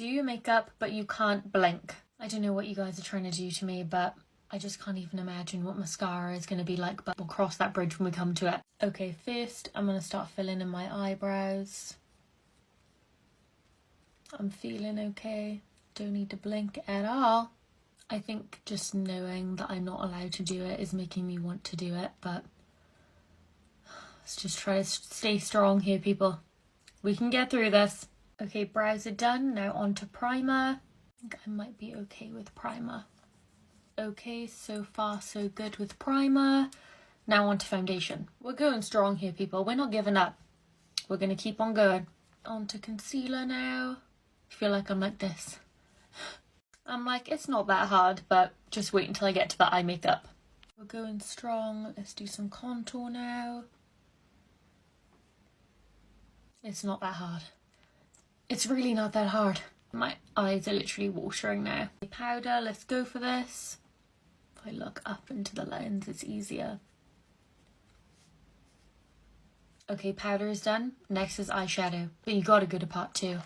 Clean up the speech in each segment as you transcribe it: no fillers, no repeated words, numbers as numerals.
Do your makeup, but you can't blink. I don't know what you guys are trying to do to me, but I just can't even imagine what mascara is going to be like, but we'll cross that bridge when we come to it. Okay, first I'm going to start filling in my eyebrows. I'm feeling okay. Don't need to blink at all. I think just knowing that I'm not allowed to do it is making me want to do it, but let's just try to stay strong here, people. We can get through this. Okay, brows are done. Now on to primer. I think I might be okay with primer. Okay, so far so good with primer. Now on to foundation. We're going strong here, people. We're not giving up. We're going to keep on going. On to concealer now. I feel like I'm like this. I'm like, it's not that hard, but just wait until I get to the eye makeup. We're going strong. Let's do some contour now. It's not that hard. It's really not that hard. My eyes are literally watering now. Powder, let's go for this. If I look up into the lens, it's easier. Okay, powder is done. Next is eyeshadow, but you gotta go to part 2.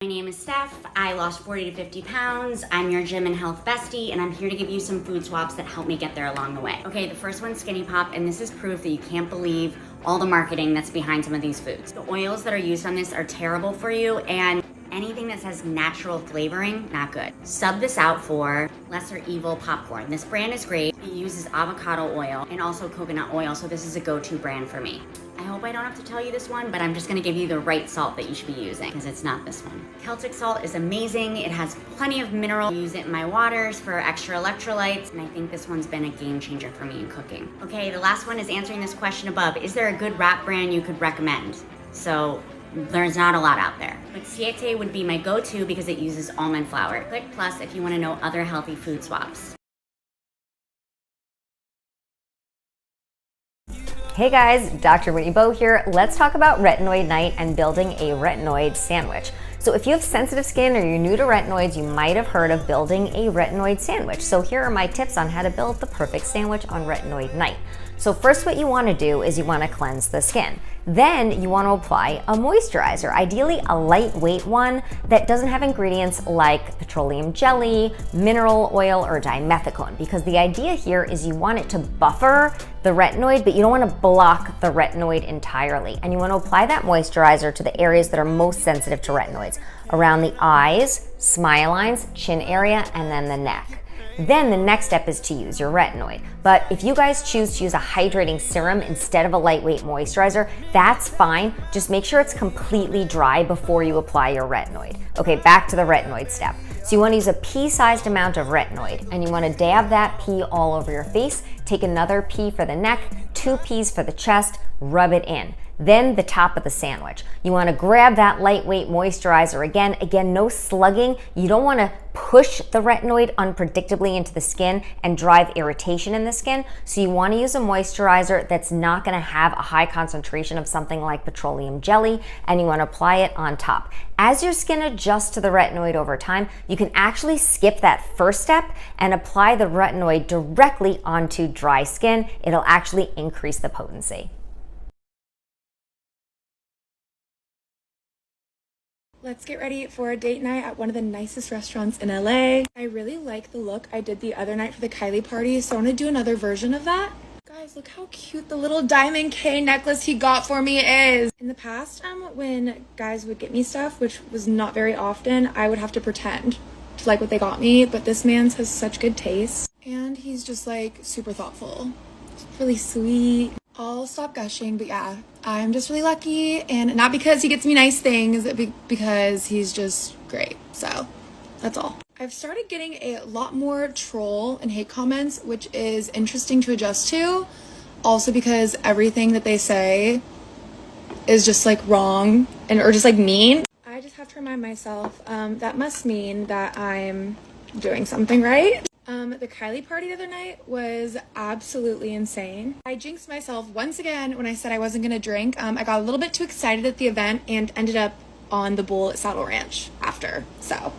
My name is Steph. I lost 40 to 50 pounds. I'm your gym and health bestie, and I'm here to give you some food swaps that help me get there along the way. Okay, the first one's Skinny Pop, and this is proof that you can't believe all the marketing that's behind some of these foods. The oils that are used on this are terrible for you, and anything that says natural flavoring, not good. Sub this out for Lesser Evil Popcorn. This brand is great. It uses avocado oil and also coconut oil, so this is a go-to brand for me. I hope I don't have to tell you this one, but I'm just gonna give you the right salt that you should be using, because it's not this one. Celtic salt is amazing. It has plenty of mineral. I use it in my waters for extra electrolytes, and I think this one's been a game changer for me in cooking. Okay, the last one is answering this question above. Is there a good wrap brand you could recommend? So there's not a lot out there, but Siete would be my go-to because it uses almond flour. Click plus if you wanna know other healthy food swaps. Hey guys, Dr. Whitney Bowe here. Let's talk about retinoid night and building a retinoid sandwich. So if you have sensitive skin or you're new to retinoids, you might have heard of building a retinoid sandwich. So here are my tips on how to build the perfect sandwich on retinoid night. So first, what you want to do is you want to cleanse the skin. Then you want to apply a moisturizer, ideally a lightweight one that doesn't have ingredients like petroleum jelly, mineral oil, or dimethicone, because the idea here is you want it to buffer the retinoid, but you don't want to block the retinoid entirely. And you want to apply that moisturizer to the areas that are most sensitive to retinoids, around the eyes, smile lines, chin area, and then the neck. Then the next step is to use your retinoid. But if you guys choose to use a hydrating serum instead of a lightweight moisturizer, that's fine. Just make sure it's completely dry before you apply your retinoid. Okay, back to the retinoid step. So you want to use a pea-sized amount of retinoid, and you want to dab that pea all over your face. Take another pea for the neck, 2 peas for the chest, rub it in. Then the top of the sandwich. You want to grab that lightweight moisturizer again, no slugging. You don't want to push the retinoid unpredictably into the skin and drive irritation in the skin. So you want to use a moisturizer that's not going to have a high concentration of something like petroleum jelly, and you want to apply it on top. As your skin adjusts to the retinoid over time, you can actually skip that first step and apply the retinoid directly onto dry skin. It'll actually increase the potency. Let's get ready for a date night at one of the nicest restaurants in LA. I really like the look I did the other night for the Kylie party, so I want to do another version of that. Guys, look how cute the little diamond K necklace he got for me is. In the past, when guys would get me stuff, which was not very often, I would have to pretend to like what they got me, but this man's has such good taste. And he's just like super thoughtful. It's really sweet. I'll stop gushing, but yeah, I'm just really lucky, and not because he gets me nice things, because he's just great. So that's all. I've started getting a lot more troll and hate comments, which is interesting to adjust to. Also because everything that they say is just like wrong or just like mean. I just have to remind myself that must mean that I'm doing something right. The Kylie party the other night was absolutely insane. I jinxed myself once again when I said I wasn't gonna drink. I got a little bit too excited at the event and ended up on the bowl at Saddle Ranch after. So,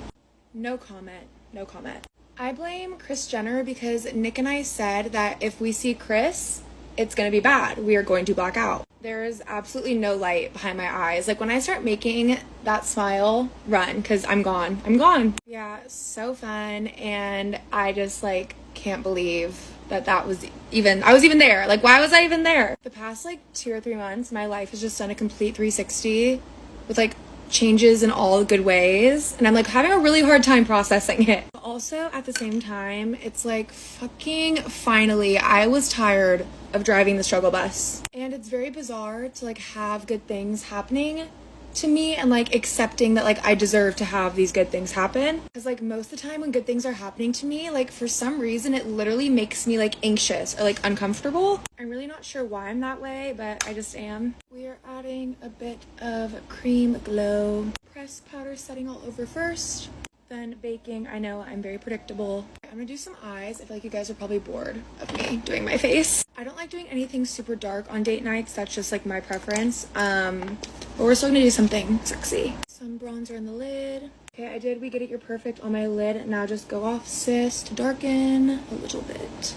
no comment, no comment. I blame Kris Jenner because Nick and I said that if we see Kris, it's gonna be bad. We are going to black out. There is absolutely no light behind my eyes. Like when I start making that smile, run, because I'm gone. I'm gone. Yeah, so fun. And I just like can't believe that I was even there. Like, why was I even there? The past like 2 or 3 months, my life has just done a complete 360 with like changes in all good ways, and I'm like having a really hard time processing it. But also at the same time, it's like fucking finally I was tired of driving the struggle bus, and it's very bizarre to like have good things happening to me and like accepting that like I deserve to have these good things happen, because like most of the time when good things are happening to me, like for some reason it literally makes me like anxious or like uncomfortable. I'm really not sure why I'm that way, but I just am. We are adding a bit of cream glow, pressed powder setting all over first, then baking. I know I'm very predictable. I'm gonna do some eyes. I feel like you guys are probably bored of me doing my face. I don't like doing anything super dark on date nights. That's just like my preference. But we're still gonna do something sexy. Some bronzer in the lid. Okay, I did We Get It You're Perfect on my lid. Now just go off, sis, to darken a little bit.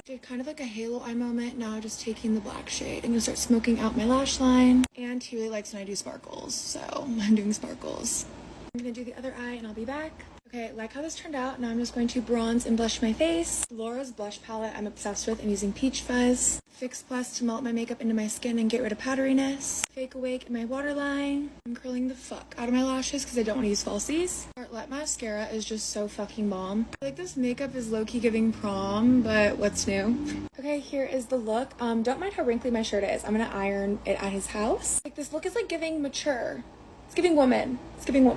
Did kind of like a halo eye moment. Now just taking the black shade. I'm gonna start smoking out my lash line. And he really likes when I do sparkles, so I'm doing sparkles. I'm gonna do the other eye and I'll be back. Okay, like how this turned out. Now I'm just going to bronze and blush my face. Laura's blush palette I'm obsessed with. I'm using Peach Fuzz. Fix Plus to melt my makeup into my skin and get rid of powderiness. Fake Awake in my waterline. I'm curling the fuck out of my lashes because I don't want to use falsies. Tartelette mascara is just so fucking bomb. I feel like this makeup is low-key giving prom, but what's new? Okay, here is the look. Don't mind how wrinkly my shirt is. I'm gonna iron it at his house. Like this look is like giving mature. It's giving woman. It's giving woman.